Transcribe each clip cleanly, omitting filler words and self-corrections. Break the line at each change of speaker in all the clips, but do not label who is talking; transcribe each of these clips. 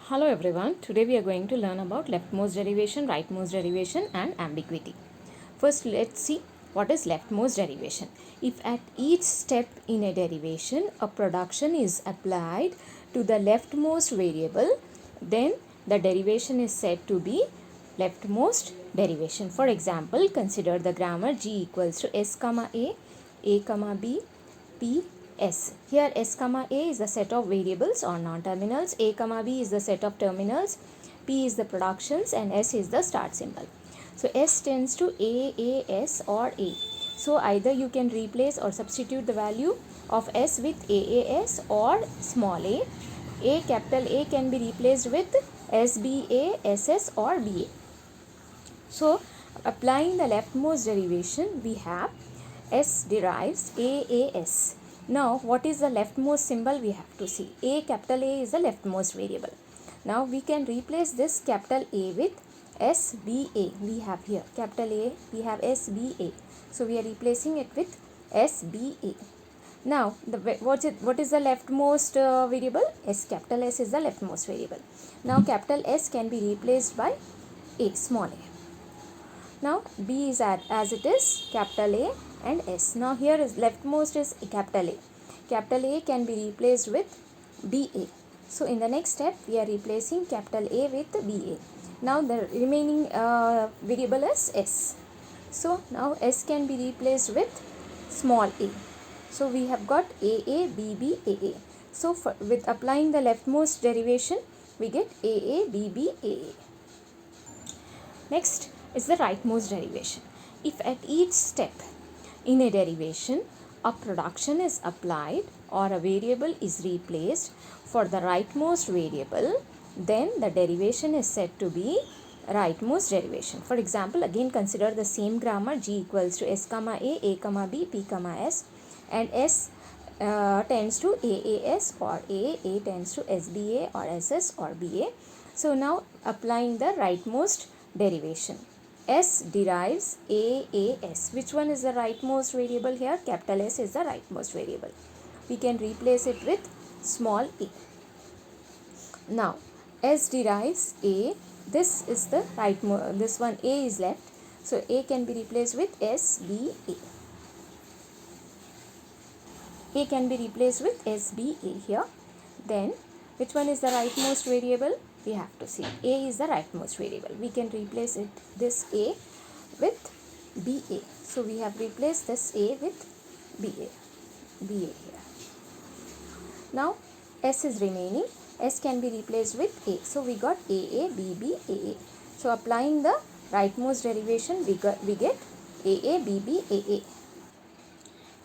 Hello everyone, today we are going to learn about leftmost derivation, rightmost derivation and ambiguity. First let's see what is leftmost derivation. If at each step in a derivation a production is applied to the leftmost variable, then the derivation is said to be leftmost derivation. For example, consider the grammar G equals to S comma A comma B, P S. Here S comma A is the set of variables or non-terminals, A comma B is the set of terminals, P is the productions and S is the start symbol. So S tends to AAS or A. So either you can replace or substitute the value of S with AAS or small a. A capital A can be replaced with SBA, SS or BA. So applying the leftmost derivation, we have S derives AAS. Now what is the leftmost symbol? We have to see. Capital A is the leftmost variable. Now we can replace this capital A with SBA. We have here capital A, we have SBA. So we are replacing it with SBA. Now what is the leftmost variable? Capital S is the leftmost variable. Now capital S can be replaced by A, small a. Now B is as it is capital A and S. Now here is leftmost is capital A. Capital A can be replaced with BA. So in the next step we are replacing capital A with BA. Now the remaining variable is S. So now S can be replaced with small a. So we have got AA, BB, AA. So with applying the leftmost derivation we get AA, BB, AA. Next is the rightmost derivation. If at each step in a derivation a production is applied or a variable is replaced for the rightmost variable, then the derivation is said to be rightmost derivation. For example, again consider the same grammar G equals to S comma A comma B, P comma S, and S tends to AAS or A tends to SBA or SS or BA. So now applying the rightmost derivation. S derives AAS. Which one is the rightmost variable here? Capital S is the rightmost variable. We can replace it with small a. Now S derives A. This is the rightmost. This one A is left. So A can be replaced with SBA. A can be replaced with SBA here. Then which one is the rightmost variable? We have to see. A is the rightmost variable. We can replace it this A with BA. So we have replaced this A with BA here. Now S is remaining. S can be replaced with A. So we got AA, BB, AA. So applying the rightmost derivation we get AA, BB, AA.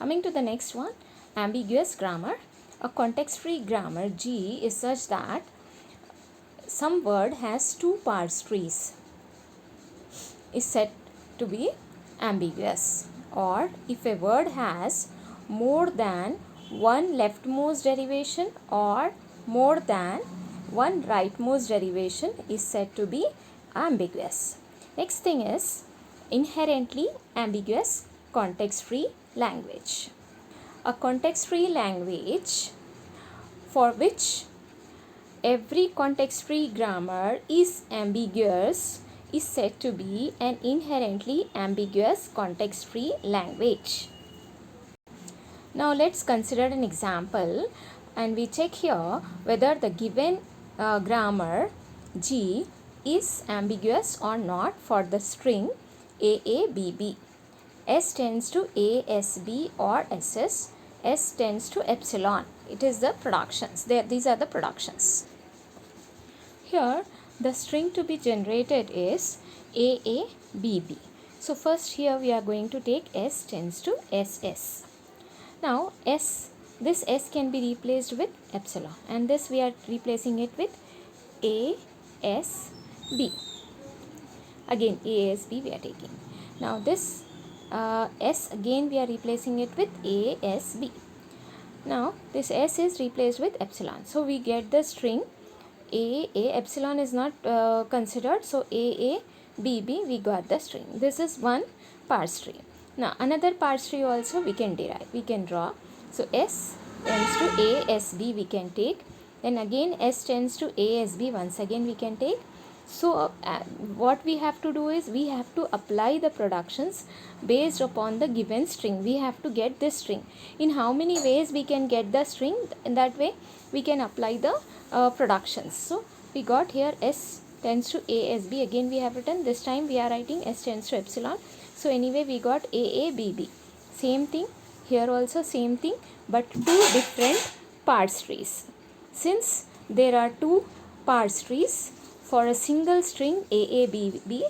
Coming to the next one, ambiguous grammar. A context-free grammar G is such that some word has two parse trees is said to be ambiguous. Or if a word has more than one leftmost derivation or more than one rightmost derivation is said to be ambiguous. Next thing is inherently ambiguous context-free language. A context-free language for which every context-free grammar is ambiguous is said to be an inherently ambiguous context-free language. Now let's consider an example and we check here whether the given grammar G is ambiguous or not for the string AABB. S tends to ASB or SS. S tends to epsilon. It is the productions. These are the productions. Here the string to be generated is AABB. So first here we are going to take S tends to SS. Now this S can be replaced with epsilon and this we are replacing it with ASB. Again ASB we are taking. Now this S again we are replacing it with ASB. Now this S is replaced with epsilon. So we get the string epsilon is not considered. So AABB we got the string. This is one parse tree. Now another parse tree also we can derive. We can draw. So S tends to ASB we can take. Then again S tends to ASB, once again we can take. So what we have to do is we have to apply the productions based upon the given string. We have to get this string. In how many ways we can get the string? In that way we can apply the productions. So we got here S tends to ASB. Again we have written, this time we are writing S tends to epsilon. So anyway we got AABB. Same thing here also, same thing, but two different parse trees. Since there are two parse trees for a single string AABB,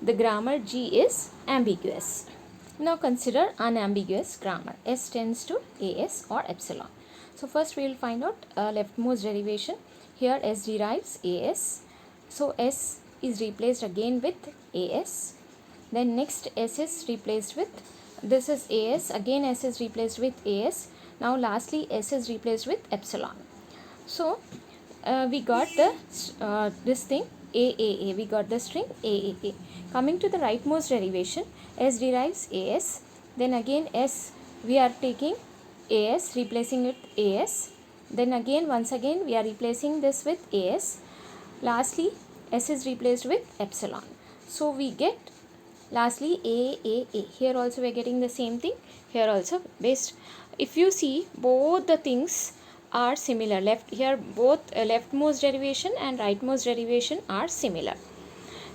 the grammar G is ambiguous. Now consider unambiguous grammar. S tends to AS or epsilon. So first we will find out leftmost derivation. Here S derives AS. So S is replaced again with AS. Then next S is replaced with, this is AS, again S is replaced with AS. Now lastly S is replaced with epsilon. So we got the this thing AAA, we got the string AAA. Coming to the rightmost derivation, S derives AS, then again S we are taking AS, replacing it AS, then again once again we are replacing this with AS, lastly S is replaced with epsilon. So we get lastly AAA. Here also we are getting the same thing, here also based, if you see both the things are similar, both leftmost derivation and rightmost derivation are similar,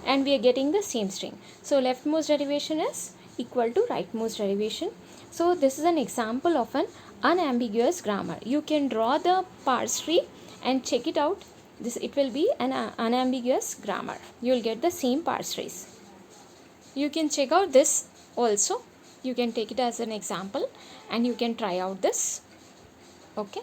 and we are getting the same string. So leftmost derivation is equal to rightmost derivation. So this is an example of an unambiguous grammar. You can draw the parse tree and check it out. It will be an unambiguous grammar. You will get the same parse trees. You can check out this also. You can take it as an example and you can try out this. Okay.